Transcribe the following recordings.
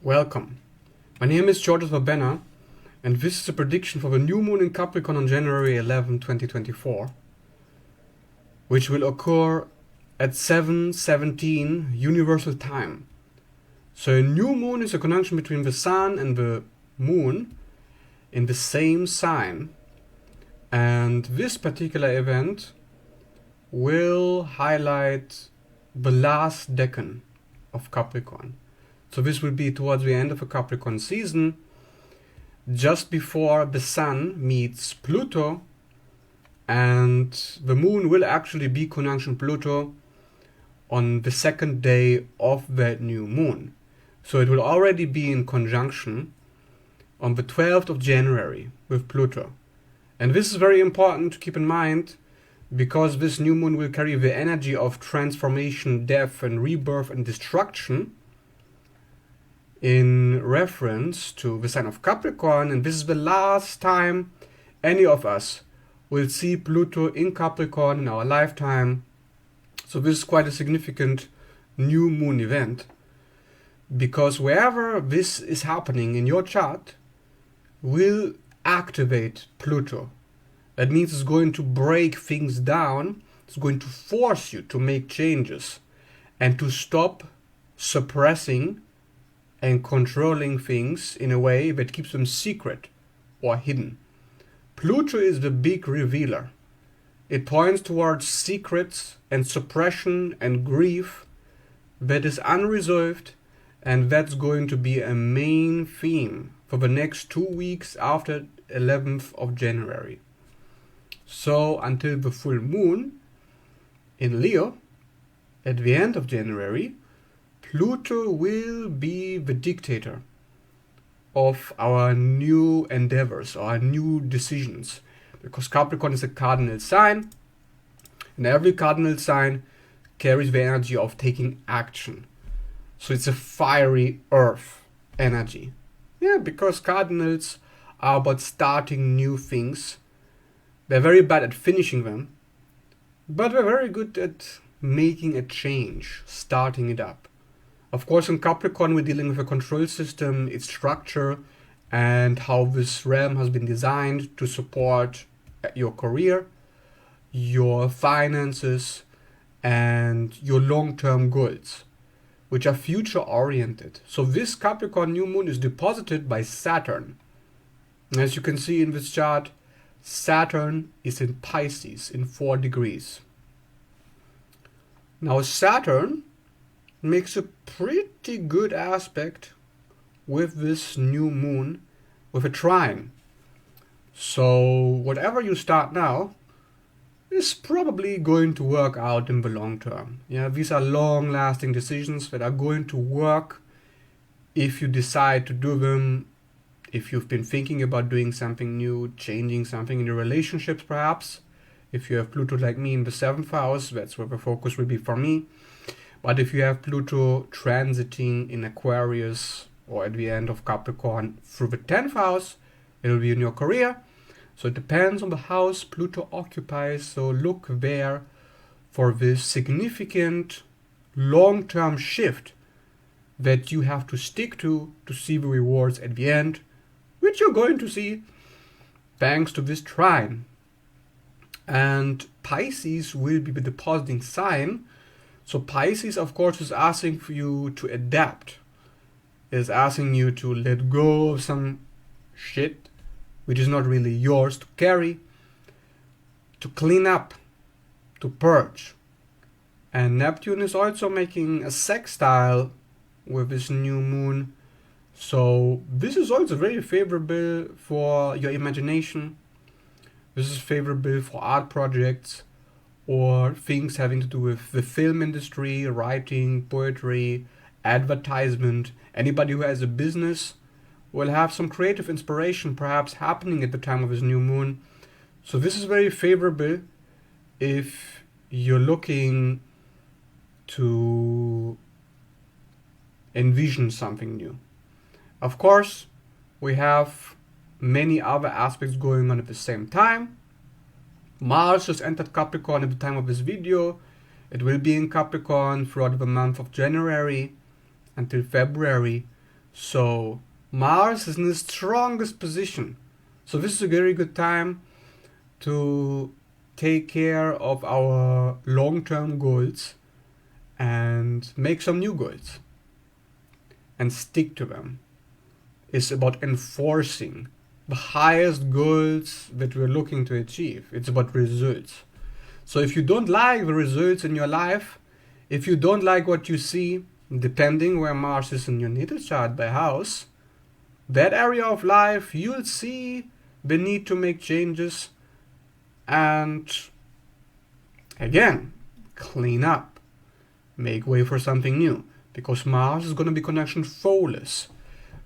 Welcome. My name is George Verbena, and this is a prediction for the new moon in Capricorn on January 11, 2024, which will occur at 7:17 Universal Time. So a new moon is a conjunction between the sun and the moon in the same sign, and this particular event will highlight the last decan of Capricorn. So this will be towards the end of the Capricorn season, just before the sun meets Pluto, and the moon will actually be conjunction Pluto on the second day of that new moon. So it will already be in conjunction on the 12th of January with Pluto. And this is very important to keep in mind, because this new moon will carry the energy of transformation, death, and rebirth and destruction in reference to the sign of Capricorn, and this is the last time any of us will see Pluto in Capricorn in our lifetime. So this is quite a significant new moon event, because wherever this is happening in your chart will activate Pluto. That means it's going to break things down, it's going to force you to make changes and to stop suppressing and controlling things in a way that keeps them secret or hidden. Pluto is the big revealer. It points towards secrets and suppression and grief that is unresolved, and that's going to be a main theme for the next 2 weeks after 11th of January. So until the full moon in Leo at the end of January, Pluto will be the dictator of our new endeavors, our new decisions, because Capricorn is a cardinal sign, and every cardinal sign carries the energy of taking action. So it's a fiery earth energy. Yeah, because cardinals are about starting new things. They're very bad at finishing them, but they're very good at making a change, starting it up. Of course, in Capricorn, we're dealing with a control system, its structure, and how this realm has been designed to support your career, your finances, and your long-term goals, which are future-oriented. So this Capricorn new moon is deposited by Saturn. As you can see in this chart, Saturn is in Pisces in 4 degrees. Now Saturn makes a pretty good aspect with this new moon with a trine. So whatever you start now is probably going to work out in the long term. Yeah, these are long-lasting decisions that are going to work if you decide to do them, if you've been thinking about doing something new, changing something in your relationships perhaps. If you have Pluto like me in the 7th house, that's where the focus will be for me. But if you have Pluto transiting in Aquarius or at the end of Capricorn through the 10th house, it will be in your career. So it depends on the house Pluto occupies. So look there for this significant long-term shift that you have to stick to see the rewards at the end, which you're going to see thanks to this trine. And Pisces will be the depositing sign. So Pisces, of course, is asking for you to adapt, is asking you to let go of some shit which is not really yours to carry, to clean up, to purge. And Neptune is also making a sextile with this new moon. So this is also very favorable for your imagination. This is favorable for art projects, or things having to do with the film industry, writing, poetry, advertisement. Anybody who has a business will have some creative inspiration perhaps happening at the time of his new moon. So this is very favorable if you're looking to envision something new. Of course, we have many other aspects going on at the same time. Mars just entered Capricorn at the time of this video. It will be in Capricorn throughout the month of January until February. So Mars is in the strongest position. So this is a very good time to take care of our long-term goals and make some new goals and stick to them. It's about enforcing the highest goals that we're looking to achieve. It's about results. So if you don't like the results in your life, if you don't like what you see, depending where Mars is in your natal chart by house, that area of life, you'll see the need to make changes and, again, clean up, make way for something new. Because Mars is going to be connection flawless,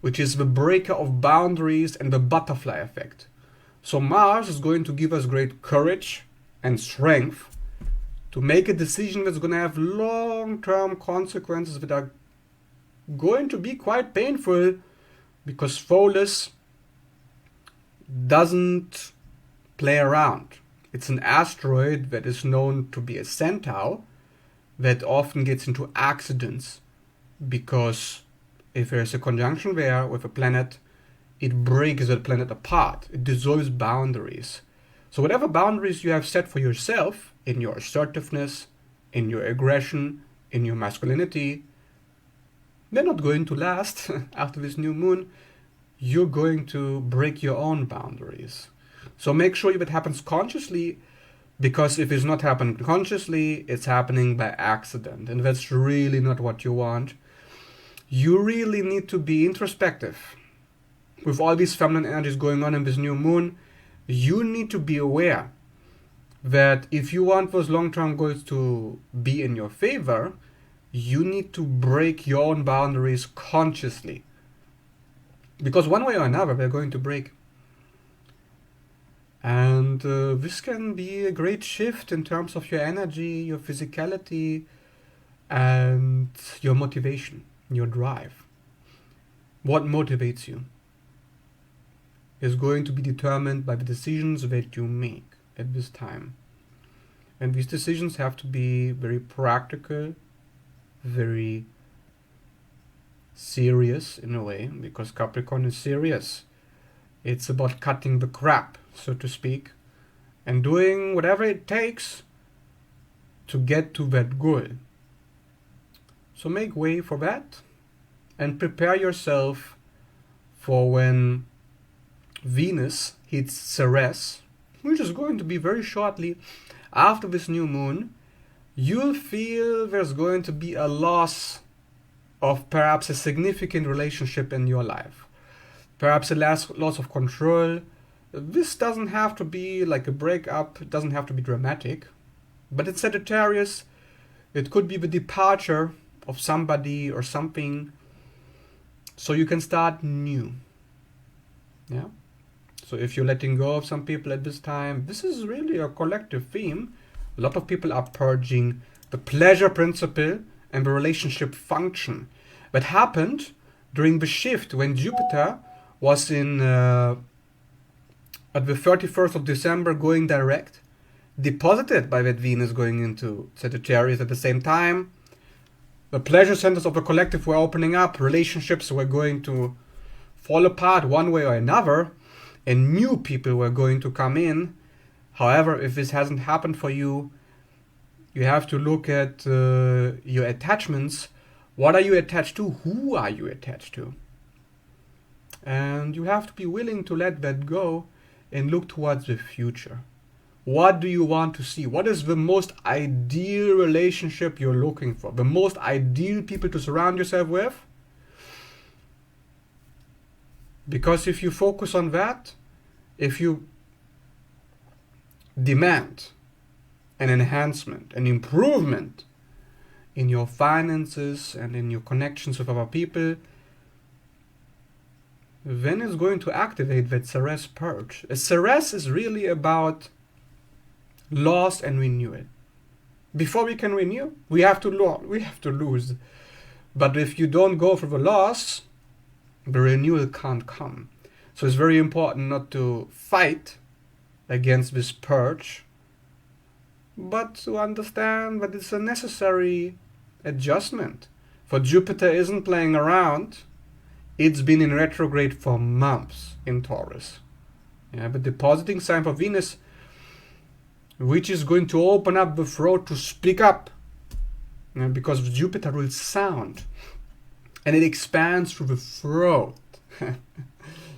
which is the breaker of boundaries and the butterfly effect. So Mars is going to give us great courage and strength to make a decision that's going to have long-term consequences that are going to be quite painful, because Pholus doesn't play around. It's an asteroid that is known to be a centaur that often gets into accidents, because if there's a conjunction there with a planet, it breaks that planet apart. It dissolves boundaries. So whatever boundaries you have set for yourself in your assertiveness, in your aggression, in your masculinity, they're not going to last after this new moon. You're going to break your own boundaries. So make sure that happens consciously, because if it's not happening consciously, it's happening by accident. And that's really not what you want. You really need to be introspective. With all these feminine energies going on in this new moon, you need to be aware that if you want those long-term goals to be in your favor, you need to break your own boundaries consciously. Because one way or another, they're going to break. And this can be a great shift in terms of your energy, your physicality, and your motivation, your drive. What motivates you is going to be determined by the decisions that you make at this time. And these decisions have to be very practical, very serious in a way, because Capricorn is serious. It's about cutting the crap, so to speak, and doing whatever it takes to get to that goal. So make way for that and prepare yourself for when Venus hits Ceres, which is going to be very shortly after this new moon. You'll feel there's going to be a loss of perhaps a significant relationship in your life. Perhaps a loss of control. This doesn't have to be like a breakup, it doesn't have to be dramatic. But in Sagittarius, it could be the departure of somebody or something, so you can start new. Yeah? So if you're letting go of some people at this time, this is really a collective theme. A lot of people are purging the pleasure principle and the relationship function that happened during the shift when Jupiter was in at the 31st of December going direct, deposited by that Venus going into Sagittarius at the same time. The pleasure centers of the collective were opening up, relationships were going to fall apart one way or another, and new people were going to come in. However, if this hasn't happened for you, you have to look at your attachments. What are you attached to? Who are you attached to? And you have to be willing to let that go and look towards the future. What do you want to see? What is the most ideal relationship you're looking for? The most ideal people to surround yourself with? Because if you focus on that, if you demand an enhancement, an improvement in your finances and in your connections with other people, then it's going to activate that Ceres purge. A Ceres is really about loss and renewal. Before we can renew, we have to lose. But if you don't go for the loss, the renewal can't come. So it's very important not to fight against this purge, but to understand that it's a necessary adjustment. For Jupiter isn't playing around. It's been in retrograde for months in Taurus. Yeah, but the opposing sign for Venus, which is going to open up the throat to speak up, because Jupiter rules sound, and it expands through the throat.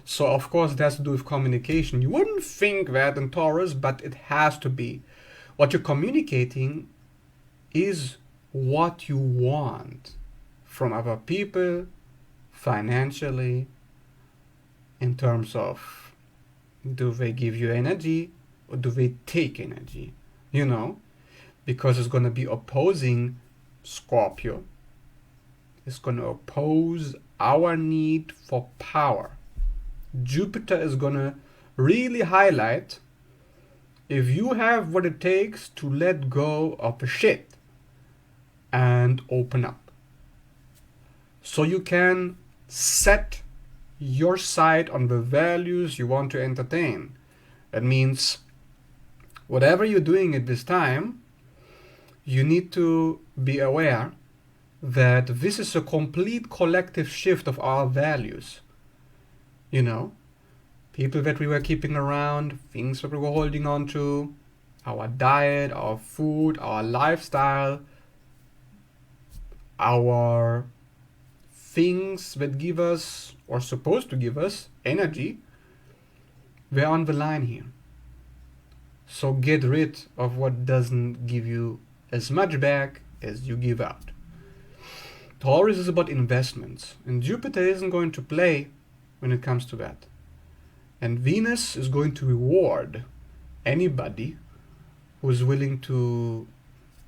So of course it has to do with communication. You wouldn't think that in Taurus, but it has to be. What you're communicating is what you want from other people, financially, in terms of, do they give you energy or do they take energy? You know, because it's going to be opposing Scorpio. It's going to oppose our need for power. Jupiter is going to really highlight if you have what it takes to let go of the shit and open up. So you can set your sight on the values you want to entertain. That means whatever you're doing at this time, you need to be aware that this is a complete collective shift of our values. You know, people that we were keeping around, things that we were holding on to, our diet, our food, our lifestyle, our things that give us, or supposed to give us, energy, we're on the line here. So get rid of what doesn't give you as much back as you give out. Taurus is about investments, and Jupiter isn't going to play when it comes to that. And Venus is going to reward anybody who is willing to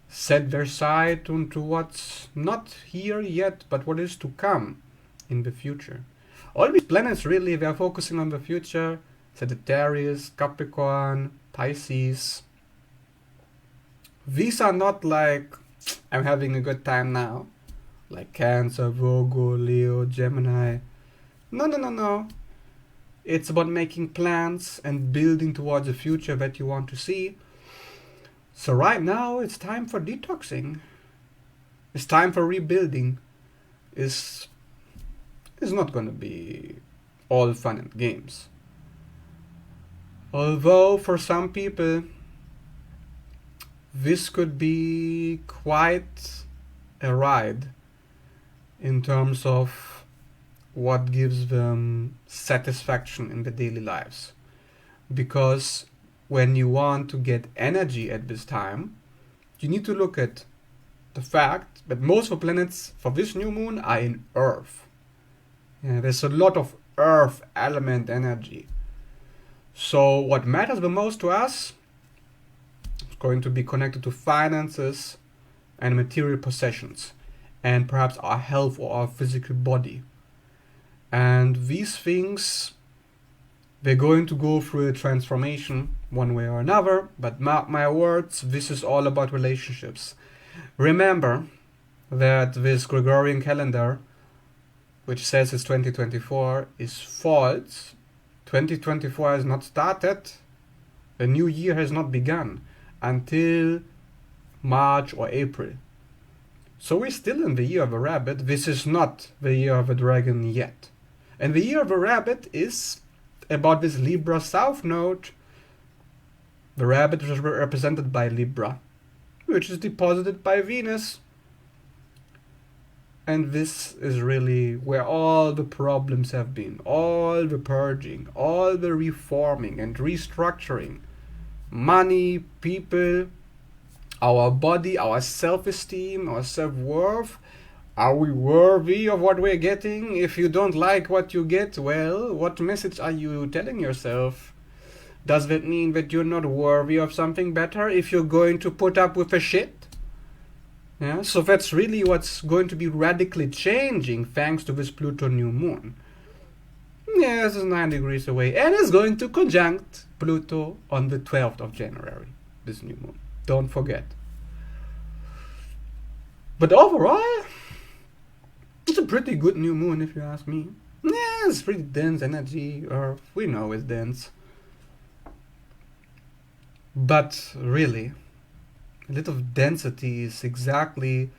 set their sight onto what's not here yet, but what is to come in the future. All these planets really, they are focusing on the future. Sagittarius, Capricorn, Pisces. These are not like, I'm having a good time now, like Cancer, Virgo, Leo, Gemini. No. It's about making plans and building towards a future that you want to see. So right now, it's time for detoxing. It's time for rebuilding. It's not going to be all fun and games. Although for some people, this could be quite a ride in terms of what gives them satisfaction in their daily lives. Because when you want to get energy at this time, you need to look at the fact that most of the planets for this new moon are in Earth. Yeah, there's a lot of Earth element energy. So what matters the most to us is going to be connected to finances and material possessions, and perhaps our health or our physical body. And these things, they're going to go through a transformation one way or another, but mark my words, this is all about relationships. Remember that this Gregorian calendar, which says it's 2024, is false. 2024 has not started. The new year has not begun until March or April. So we're still in the year of a rabbit. This is not the year of a dragon yet. And the year of a rabbit is about this Libra South node. The rabbit is represented by Libra, which is deposited by Venus. And this is really where all the problems have been. All the purging, all the reforming and restructuring. Money, people, our body, our self-esteem, our self-worth. Are we worthy of what we're getting? If you don't like what you get, well, what message are you telling yourself? Does that mean that you're not worthy of something better if you're going to put up with the shit? Yeah, so that's really what's going to be radically changing thanks to this Pluto new moon. Yes, it's 9 degrees away, and it's going to conjunct Pluto on the 12th of January, this new moon. Don't forget. But overall, it's a pretty good new moon if you ask me. Yeah, it's pretty dense energy, or we know it's dense. But really, a little density is exactly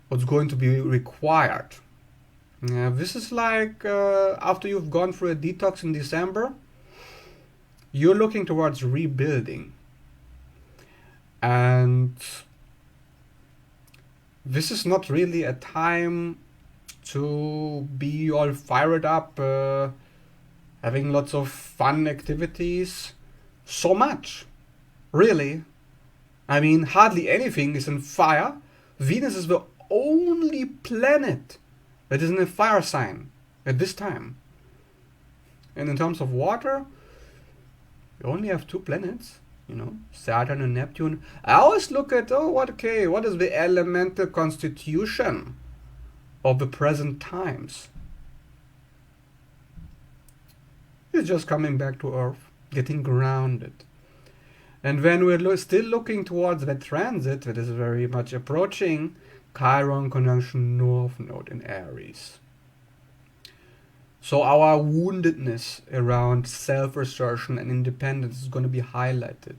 what's going to be required Yeah, this is like after you've gone through a detox in December, you're looking towards rebuilding. And this is not really a time to be all fired up, having lots of fun activities. So much, really. I mean, hardly anything is in fire. Venus is the only planet that is in a fire sign at this time. And in terms of water, we only have two planets, Saturn and Neptune. I always look at, what is the elemental constitution of the present times? It's just coming back to Earth, getting grounded. And when we're still looking towards that transit that is very much approaching, Chiron conjunction North Node in Aries. So our woundedness around self-assertion and independence is going to be highlighted.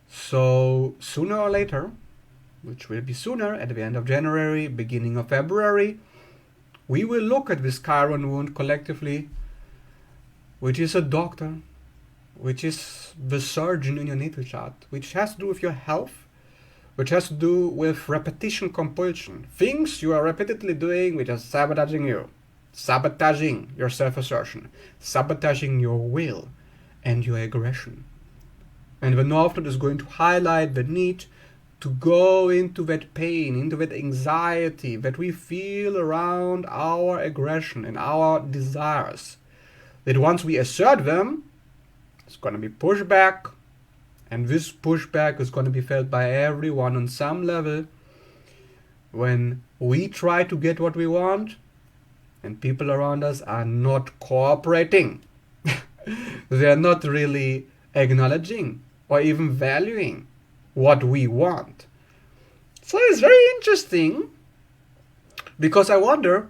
So sooner or later, which will be sooner, at the end of January, beginning of February, we will look at this Chiron wound collectively, which is a doctor, which is the surgeon in your natal chart, which has to do with your health, which has to do with repetition compulsion. Things you are repeatedly doing which are sabotaging you. Sabotaging your self-assertion, sabotaging your will and your aggression. And the North Node is going to highlight the need to go into that pain, into that anxiety that we feel around our aggression and our desires. That once we assert them, it's going to be pushback, and this pushback is going to be felt by everyone on some level. When we try to get what we want, and people around us are not cooperating. They are not really acknowledging or even valuing what we want. So it's very interesting, because I wonder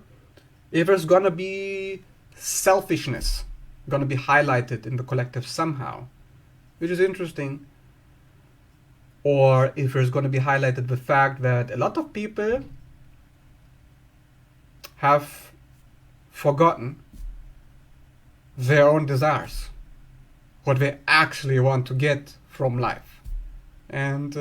if there's gonna be selfishness gonna be highlighted in the collective somehow, which is interesting. Or if there's gonna be highlighted the fact that a lot of people have forgotten their own desires, what they actually want to get from life. And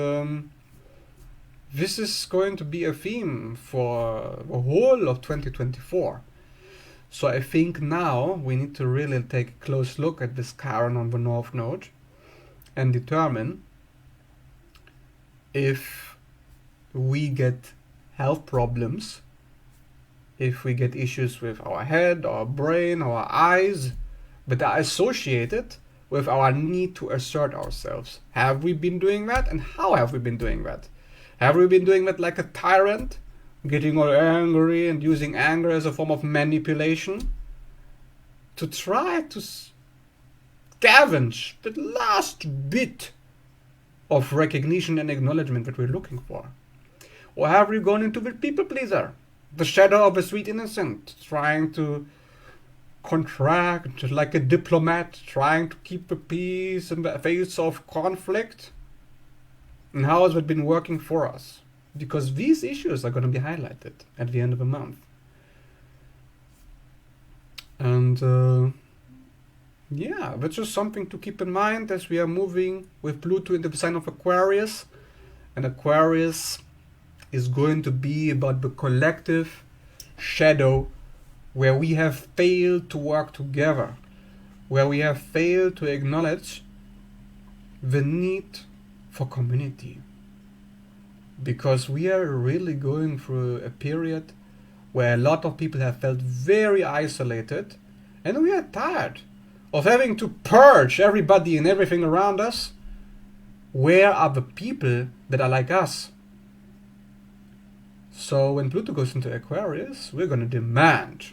this is going to be a theme for the whole of 2024. So I think now we need to really take a close look at this Chiron on the North Node and determine if we get health problems, if we get issues with our head, our brain, our eyes, that are associated with our need to assert ourselves. Have we been doing that? And how have we been doing that? Have we been doing that like a tyrant, getting all angry and using anger as a form of manipulation to try to scavenge the last bit of recognition and acknowledgement that we're looking for? Or have we gone into the people pleaser, the shadow of a sweet innocent, trying to contract like a diplomat, trying to keep the peace in the face of conflict? And how has it been working for us? Because these issues are going to be highlighted at the end of the month. And yeah, that's just something to keep in mind as we are moving with Pluto into the sign of Aquarius. And Aquarius is going to be about the collective shadow, where we have failed to work together, where we have failed to acknowledge the need for community. Because we are really going through a period where a lot of people have felt very isolated, and we are tired of having to purge everybody and everything around us. Where are the people that are like us? So when Pluto goes into Aquarius, we're going to demand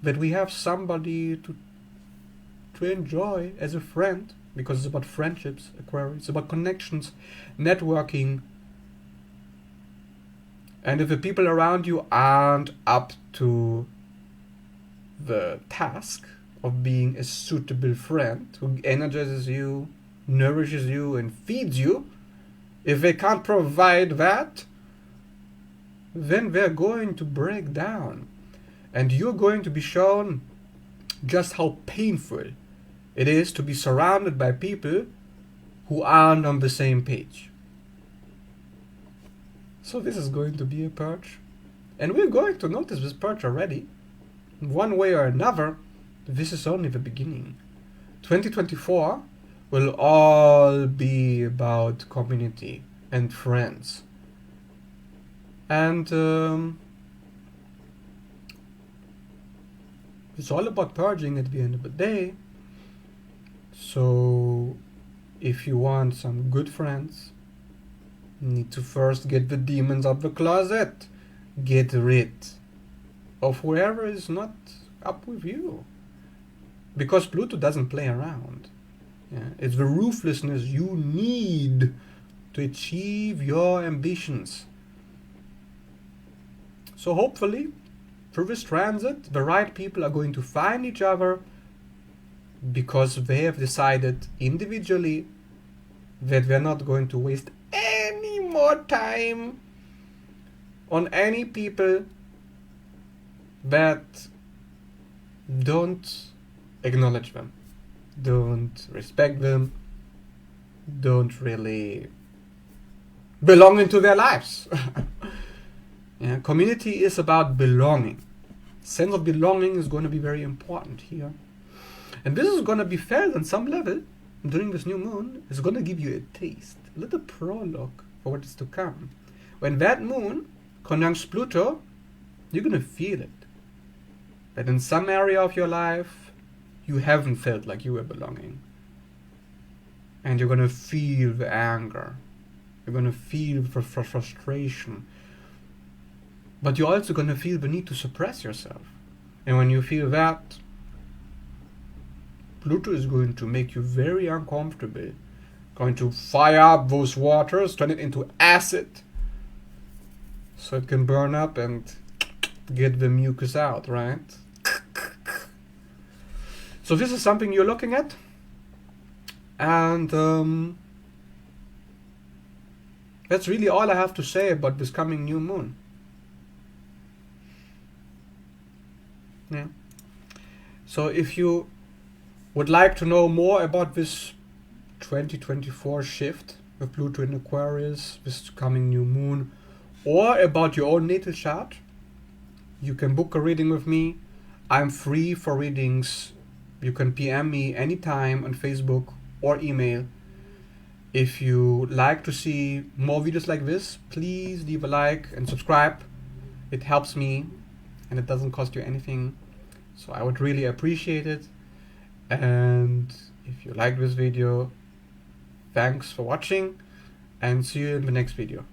that we have somebody to enjoy as a friend, because it's about friendships, Aquarius. It's about connections, networking. And if the people around you aren't up to the task of being a suitable friend who energizes you, nourishes you, and feeds you, if they can't provide that, then they're going to break down. And you're going to be shown just how painful it is to be surrounded by people who aren't on the same page. So this is going to be a purge. And we're going to notice this purge already. One way or another, this is only the beginning. 2024 will all be about community and friends. And it's all about purging at the end of the day. So if you want some good friends, you need to first get the demons out of the closet. Get rid of whoever is not up with you. Because Pluto doesn't play around. Yeah, it's the ruthlessness you need to achieve your ambitions. So hopefully, through this transit, the right people are going to find each other because they have decided individually that they're not going to waste any more time on any people that don't acknowledge them, don't respect them, don't really belong into their lives. Yeah, community is about belonging. Sense of belonging is going to be very important here. And this is going to be felt on some level during this new moon. It's going to give you a taste, a little prologue for what is to come. When that moon conjuncts Pluto, you're going to feel it. That in some area of your life, you haven't felt like you were belonging. And you're going to feel the anger. You're going to feel the frustration. But you're also going to feel the need to suppress yourself. And when you feel that, Pluto is going to make you very uncomfortable. Going to fire up those waters, turn it into acid. So it can burn up and get the mucus out, right? So this is something you're looking at. And that's really all I have to say about this coming new moon. Yeah. So if you would like to know more about this 2024 shift of Pluto in Aquarius, this coming new moon, or about your own natal chart, you can book a reading with me. I'm free for readings. You can PM me anytime on Facebook or email. If you like to see more videos like this, please leave a like and subscribe. It helps me and it doesn't cost you anything. So I would really appreciate it. And if you like this video, thanks for watching and see you in the next video.